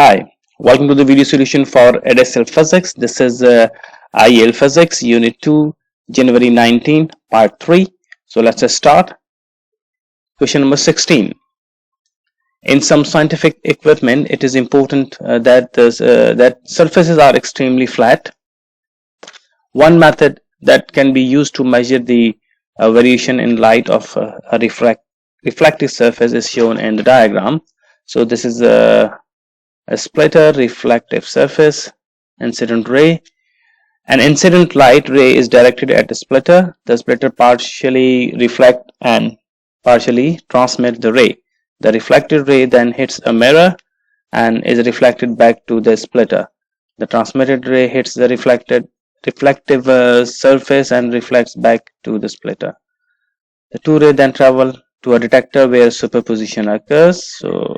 Hi, welcome to the video solution for Edexcel Physics. This is IAL Physics Unit 2, January 19, Part 3. So let's just start. Question number 16. In some scientific equipment, it is important that surfaces are extremely flat. One method that can be used to measure the variation in light of a reflective surface is shown in the diagram. So this is a splitter, reflective surface, incident ray. An incident light ray is directed at the splitter. The splitter partially reflects and partially transmits the ray. The reflected ray then hits a mirror and is reflected back to the splitter. The transmitted ray hits the reflective surface and reflects back to the splitter. The two rays then travel to a detector where superposition occurs. So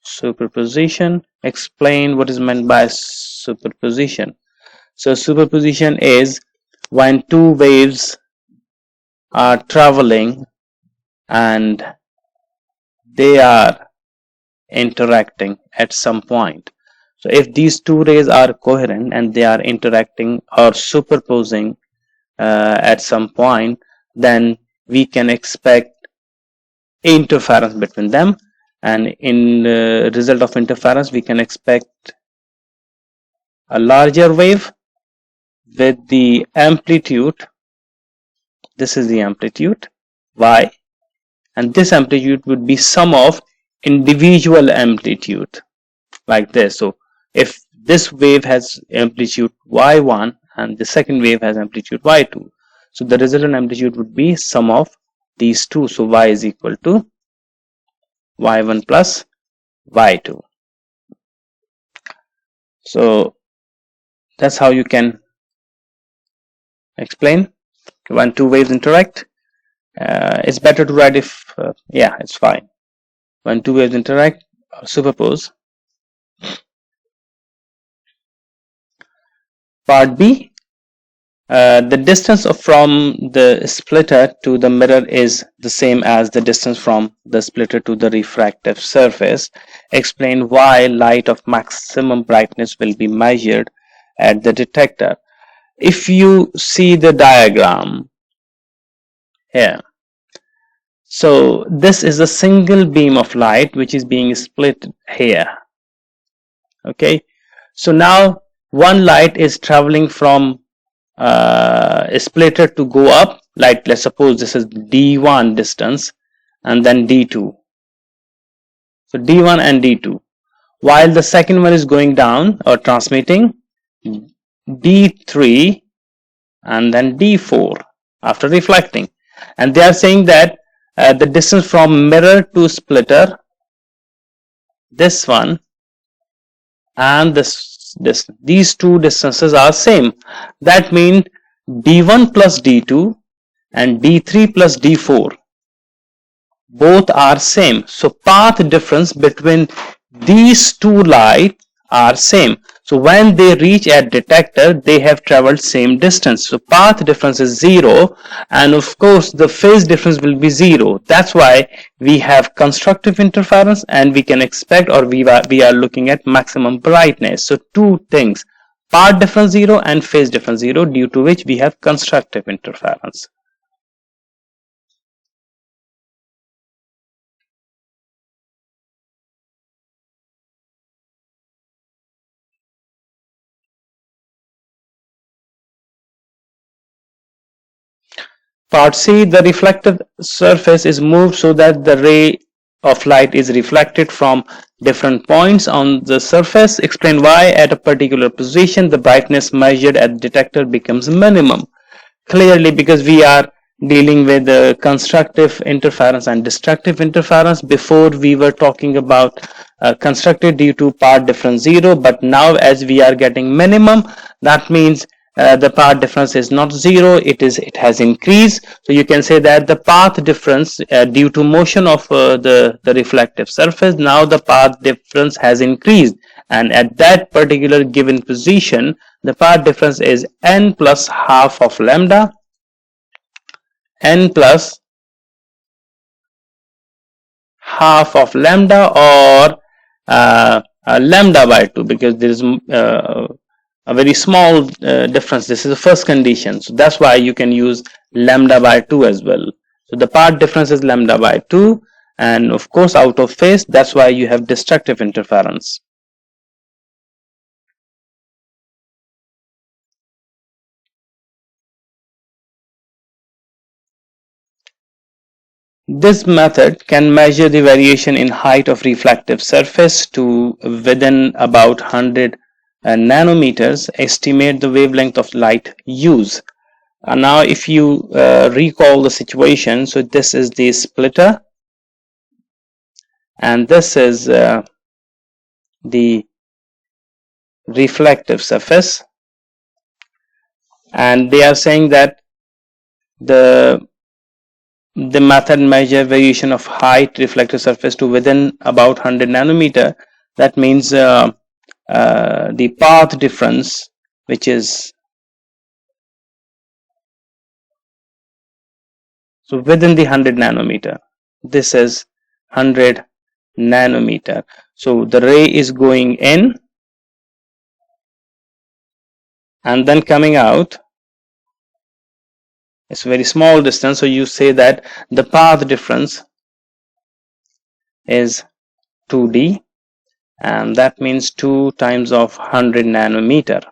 superposition. Explain what is meant by superposition. So superposition is when two waves are traveling and they are interacting at some point. So if these two rays are coherent and they are interacting or superposing at some point, then we can expect interference between them. And in the result of interference, we can expect a larger wave with the amplitude. This is the amplitude y, and this amplitude would be sum of individual amplitude like this. So if this wave has amplitude y1 and the second wave has amplitude y2, so the resultant amplitude would be sum of these two. So y is equal to y1 plus y2. So that's how you can explain when two waves interact. It's better to write if yeah, it's fine. When two waves interact or superpose. Part B. The distance from the splitter to the mirror is the same as the distance from the splitter to the refractive surface. Explain why light of maximum brightness will be measured at the detector. If you see the diagram here, so this is a single beam of light which is being split here. Okay, so now one light is traveling from a splitter to go up, like let's suppose this is D1 distance and then D2. So D1 and D2, while the second one is going down or transmitting D3 and then D4 after reflecting. And they are saying that the distance from mirror to splitter, this one and these two distances are same. That means D1 plus D2 and D3 plus D4 both are same. So path difference between these two lights are same. So when they reach a detector, they have traveled same distance. So path difference is 0, and of course the phase difference will be 0. That's why we have constructive interference, and we can expect, or we are looking at maximum brightness. So two things, path difference 0 and phase difference 0, due to which we have constructive interference. Part C, the reflected surface is moved so that the ray of light is reflected from different points on the surface. Explain why at a particular position the brightness measured at the detector becomes minimum. Clearly, because we are dealing with constructive interference and destructive interference. Before we were talking about constructive due to path difference 0, but now as we are getting minimum, that means the path difference is not 0, it has increased. So you can say that the path difference due to motion of the reflective surface, now the path difference has increased, and at that particular given position the path difference is n plus half of lambda, n plus half of lambda, or lambda by 2, because there is a very small difference. This is the first condition, so that's why you can use lambda by 2 as well. So the path difference is lambda by 2, and of course out of phase, that's why you have destructive interference. This method can measure the variation in height of reflective surface to within about 100 nanometers, estimate the wavelength of light used. Now if you recall the situation, so this is the splitter and this is the reflective surface, and they are saying that the method measure variation of height reflective surface to within about 100 nanometer. That means the path difference, which is so within the 100 nanometer, this is 100 nanometer. So the ray is going in and then coming out. It's a very small distance, so you say that the path difference is 2d, and that means 2 times of 100 nanometer.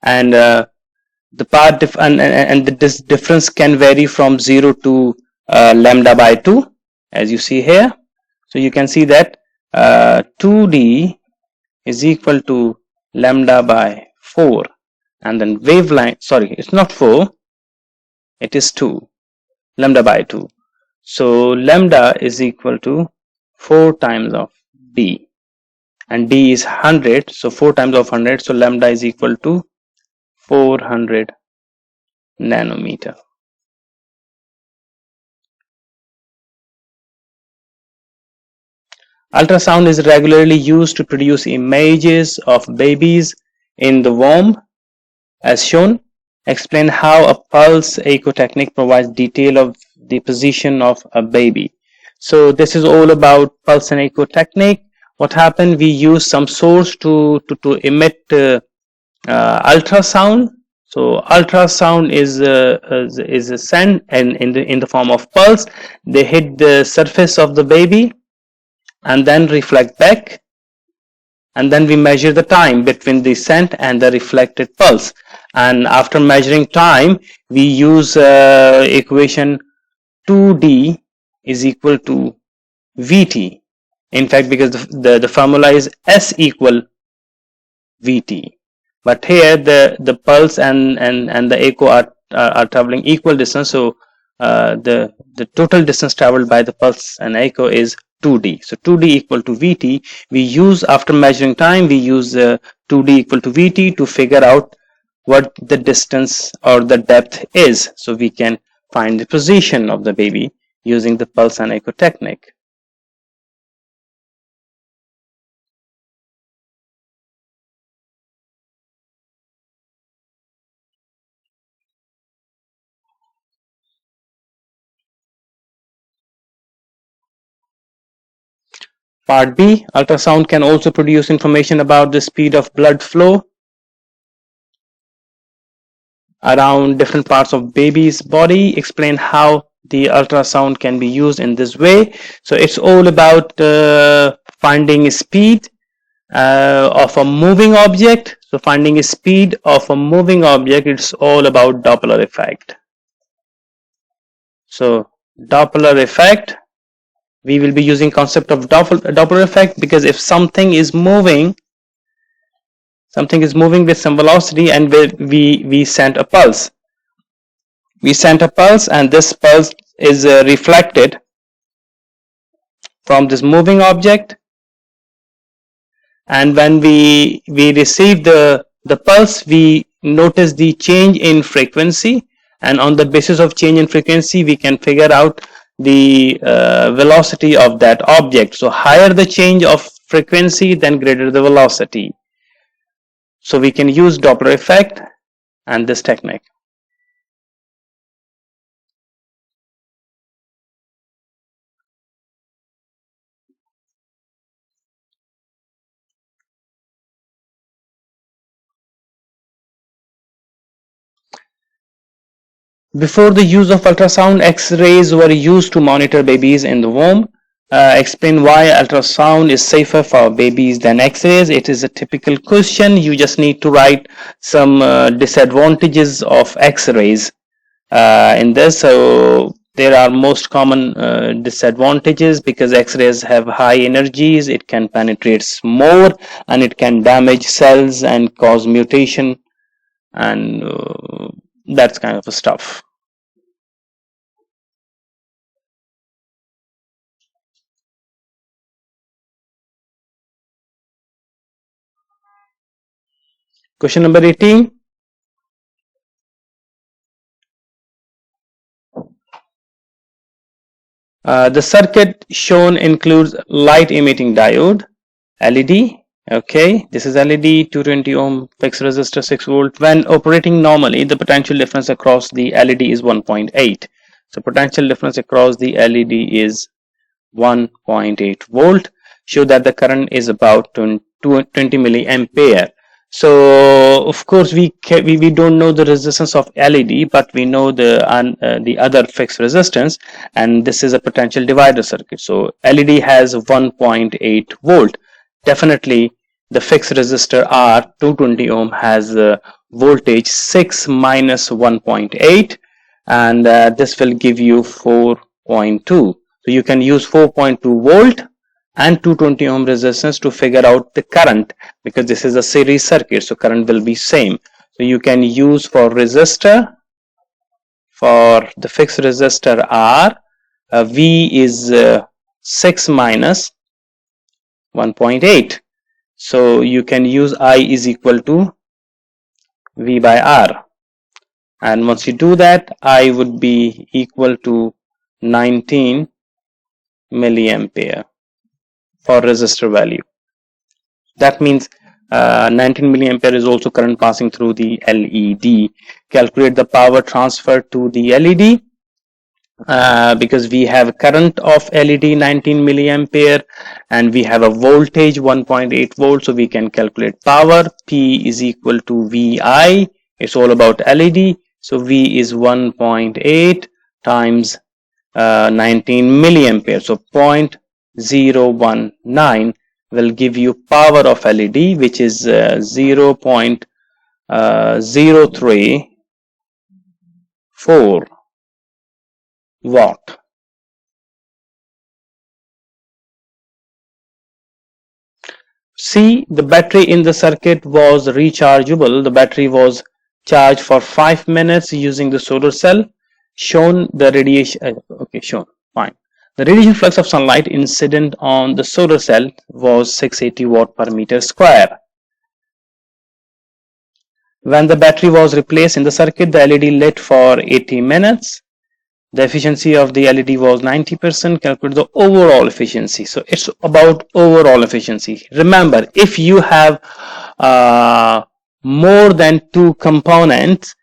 And the path and this difference can vary from 0 to lambda by 2, as you see here. So you can see that 2d is equal to lambda by 4, and then wavelength, sorry, it's not 4, it is 2, lambda by 2. So lambda is equal to 4 times of d, and d is 100, so 4 times of 100, so lambda is equal to 400 nanometer. Ultrasound is regularly used to produce images of babies in the womb, as shown. Explain how a pulse echo technique provides detail of the position of a baby. So this is all about pulse and echo technique. What happened? We use some source to emit ultrasound. So ultrasound is a send and in the form of pulse. They hit the surface of the baby and then reflect back, and then we measure the time between the sent and the reflected pulse. And after measuring time, we use equation 2d is equal to vt. In fact, because the formula is s equal vt, but here the pulse and the echo are traveling equal distance, so the total distance traveled by the pulse and echo is 2d. So 2d equal to vt. We use, after measuring time, we use 2d equal to vt to figure out what the distance or the depth is, so we can find the position of the baby using the pulse and echo technique. Part B, ultrasound can also produce information about the speed of blood flow around different parts of baby's body. Explain how the ultrasound can be used in this way. So it's all about finding speed of a moving object. So finding a speed of a moving object, it's all about Doppler effect. So Doppler effect, we will be using concept of Doppler effect, because if something is moving with some velocity, and we send a pulse, and this pulse is reflected from this moving object, and when we receive the pulse, we notice the change in frequency, and on the basis of change in frequency we can figure out the velocity of that object. So higher the change of frequency, then greater the velocity. So we can use Doppler effect and this technique. Before the use of ultrasound, X-rays were used to monitor babies in the womb. Explain why ultrasound is safer for babies than X-rays. It is a typical question. You just need to write some disadvantages of X-rays in this. So there are most common disadvantages because X-rays have high energies. It can penetrate more and it can damage cells and cause mutation and that's kind of stuff. Question number 18. The circuit shown includes light emitting diode, LED. Okay, this is LED, 220 ohm fixed resistor, 6 volt. When operating normally, the potential difference across the LED is 1.8. So potential difference across the LED is 1.8 volt. Show that the current is about 20 milliampere. So of course we don't know the resistance of LED, but we know the other fixed resistance, and this is a potential divider circuit. So LED has 1.8 volt. Definitely the fixed resistor R 220 ohm has voltage 6 minus 1.8, and this will give you 4.2. So you can use 4.2 volt and 220 ohm resistance to figure out the current, because this is a series circuit, so current will be same. So you can use for resistor, for the fixed resistor R, V is 6 minus 1.8. So you can use I is equal to V by R. And once you do that, I would be equal to 19 milliampere for resistor value. That means 19 milliampere is also current passing through the LED. Calculate the power transfer to the LED. Because we have current of LED 19 milliampere and we have a voltage 1.8 volt, so we can calculate power. P is equal to VI. It's all about LED, so V is 1.8 times 19 milliampere, so 0.019 will give you power of LED, which is 0.034 watt. See, the battery in the circuit was rechargeable. The battery was charged for 5 minutes using the solar cell. Shown the radiation, okay, shown, fine. The radiation flux of sunlight incident on the solar cell was 680 watt per meter square. When the battery was replaced in the circuit, the LED lit for 80 minutes. The efficiency of the LED was 90%. Calculate the overall efficiency. So it's about overall efficiency. Remember, if you have more than two components,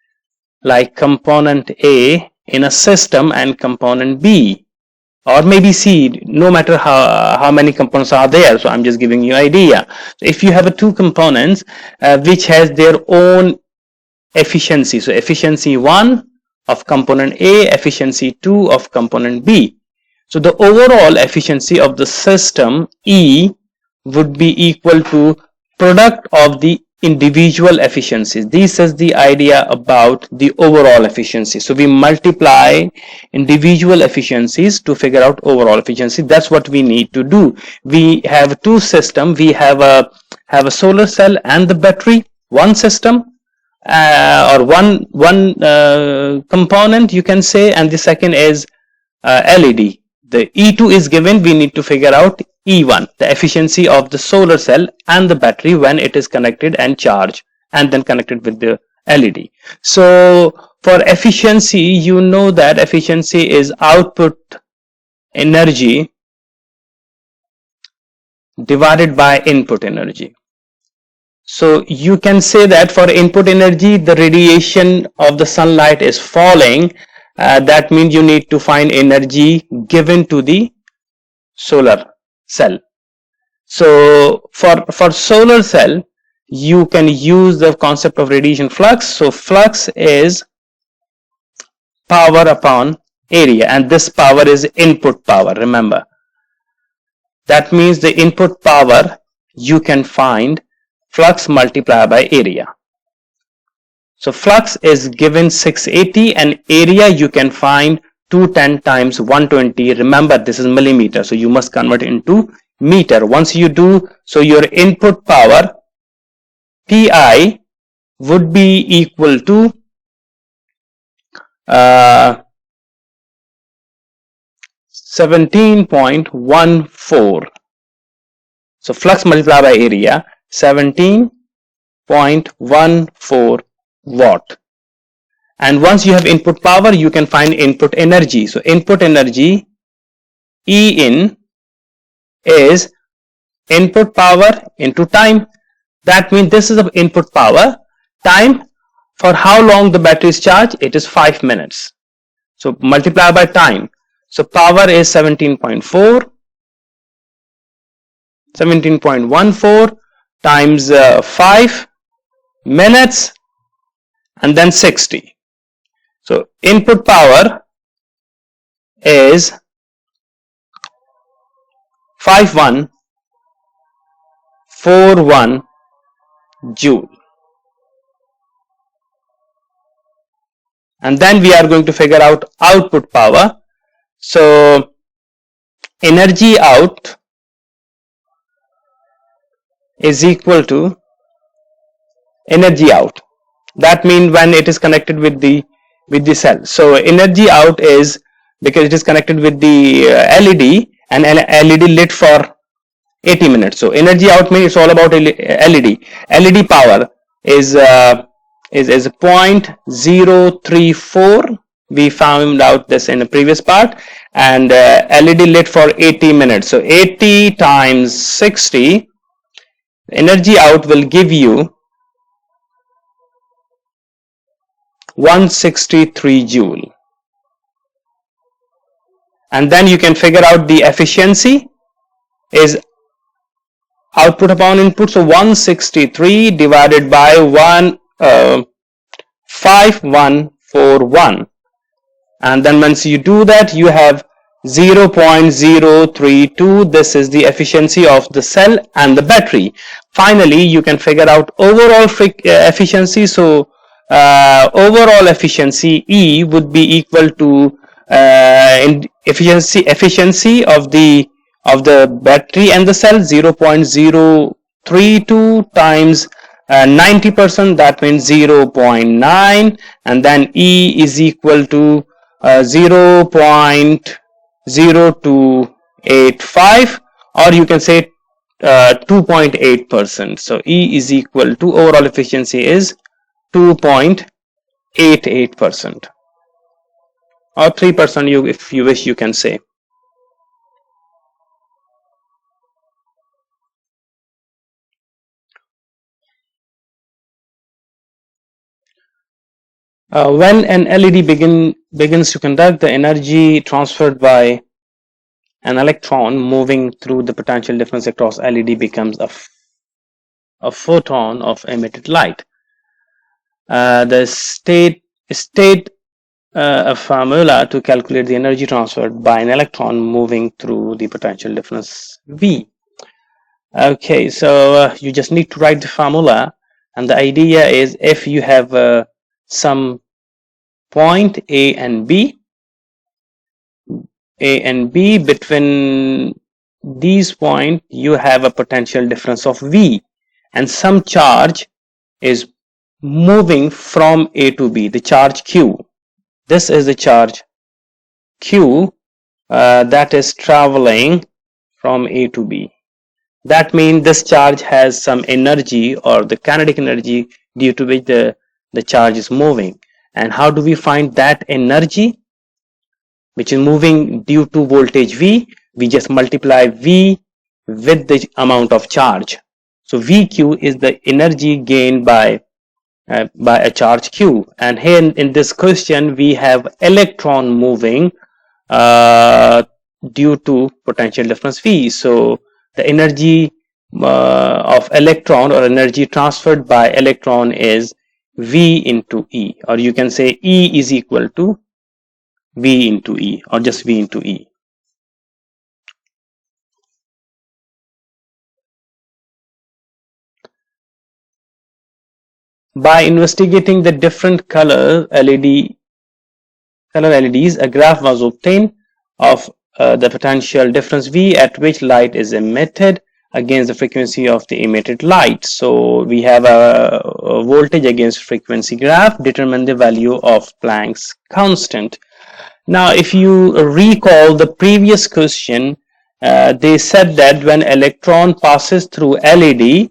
like component A in a system and component B, or maybe C, no matter how many components are there. So I'm just giving you an idea. So if you have two components which has their own efficiency, so efficiency 1 of component A, efficiency 2 of component B. So the overall efficiency of the system E would be equal to product of the individual efficiencies. This is the idea about the overall efficiency. So we multiply individual efficiencies to figure out overall efficiency. That's what we need to do. We have two systems. We have a solar cell and the battery, one system. Or one component, you can say, and the second is LED. The E2 is given. We need to figure out E1, the efficiency of the solar cell and the battery when it is connected and charged and then connected with the LED. So for efficiency, you know that efficiency is output energy divided by input energy. So you can say that for input energy, the radiation of the sunlight is falling. That means you need to find energy given to the solar cell. So for solar cell, you can use the concept of radiation flux. So flux is power upon area, and this power is input power, remember. That means the input power you can find flux multiplied by area. So flux is given 680 and area you can find 210 times 120. Remember, this is millimeter, so you must convert it into meter. Once you do, so your input power Pi would be equal to 17.14. So flux multiplied by area 17.14 watt. And once you have input power, you can find input energy. So input energy E in is input power into time. That means this is the input power. Time, for how long the battery is charged, it is 5 minutes. So multiply by time. So power is 17.4. 17.14 times 5 minutes and then 60. So input power is 5141 joule. And then we are going to figure out output power. So energy out is equal to energy out. That means when it is connected with the cell. So energy out is because it is connected with the LED, and LED lit for 80 minutes. So energy out means it's all about LED. LED power is 0.034. We found out this in the previous part, and LED lit for 80 minutes. So 80 times 60, energy out will give you 163 joule. And then you can figure out the efficiency is output upon input. So 163 divided by 5141, and then once you do that, you have 0.032. This is the efficiency of the cell and the battery. Finally, you can figure out overall efficiency. So overall efficiency E would be equal to efficiency of the battery and the cell, 0.032 times 90%, that means 0.9, and then E is equal to 0.0285, or you can say 2.8%. So E is equal to, overall efficiency is 2.88%, or 3%, if you wish, you can say. When an LED begins to conduct, the energy transferred by an electron moving through the potential difference across LED becomes a photon of emitted light. The state a formula to calculate the energy transferred by an electron moving through the potential difference V. Okay, so you just need to write the formula, and the idea is, if you have some point A and B, between these points you have a potential difference of V, and some charge is moving from A to B, the charge Q. This is the charge Q that is traveling from A to B. That means this charge has some energy, or the kinetic energy, due to which the charge is moving. And how do we find that energy which is moving due to voltage V? We just multiply V with the amount of charge. So VQ is the energy gained by a charge Q. And here in this question, we have electron moving due to potential difference V. So the energy of electron, or energy transferred by electron, is V into E, or you can say E is equal to V into E, or just V into E. By investigating the different color LEDs, a graph was obtained of the potential difference V at which light is emitted against the frequency of the emitted light. So we have a voltage against frequency graph. Determine the value of Planck's constant. Now, if you recall the previous question, they said that when electron passes through LED,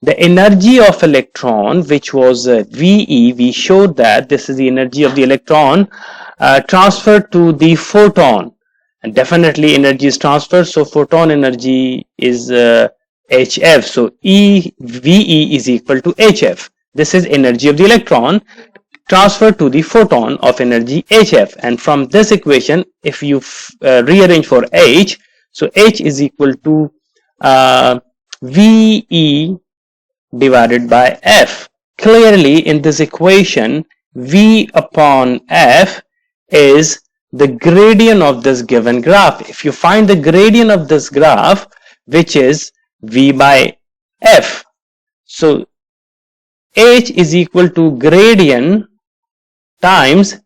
the energy of electron, which was VE, we showed that this is the energy of the electron transferred to the photon. And definitely energy is transferred, so photon energy is HF. So VE is equal to HF. This is energy of the electron transferred to the photon of energy HF. And from this equation, if you rearrange for H, so H is equal to VE divided by F. Clearly in this equation, V upon F is the gradient of this given graph. If you find the gradient of this graph, which is V by F, so H is equal to gradient times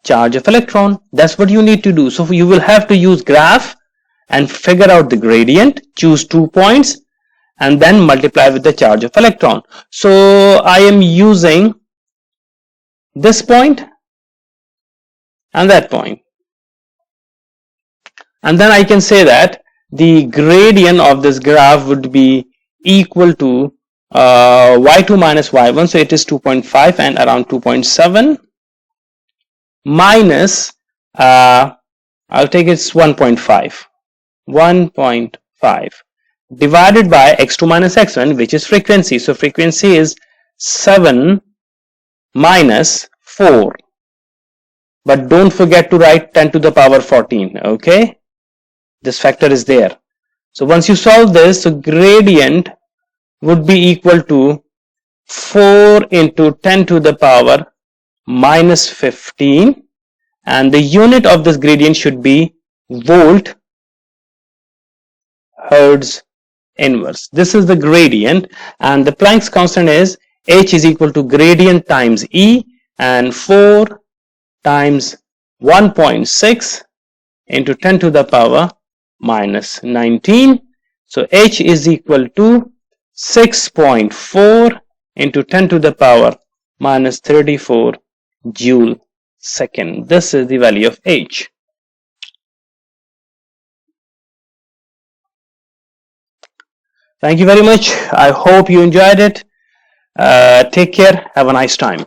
charge of electron. That's what you need to do. So you will have to use graph and figure out the gradient, choose 2 points, and then multiply with the charge of electron. So I am using this point and that point. And then I can say that the gradient of this graph would be equal to y2 minus y1. So it is 2.5 and around 2.7 minus, I'll take it's 1.5. 1.5 divided by x2 minus x1, which is frequency. So frequency is 7 minus 4. But don't forget to write 10 to the power 14. Okay, this factor is there. So once you solve this, so gradient would be equal to 4 into 10 to the power minus 15, and the unit of this gradient should be volt Hertz inverse. This is the gradient, and the Planck's constant is H is equal to gradient times E, and 4 times 1.6 into 10 to the power minus 19. So H is equal to 6.4 into 10 to the power minus 34 joule second. This is the value of H. Thank you very much. I hope you enjoyed it. Take care. Have a nice time.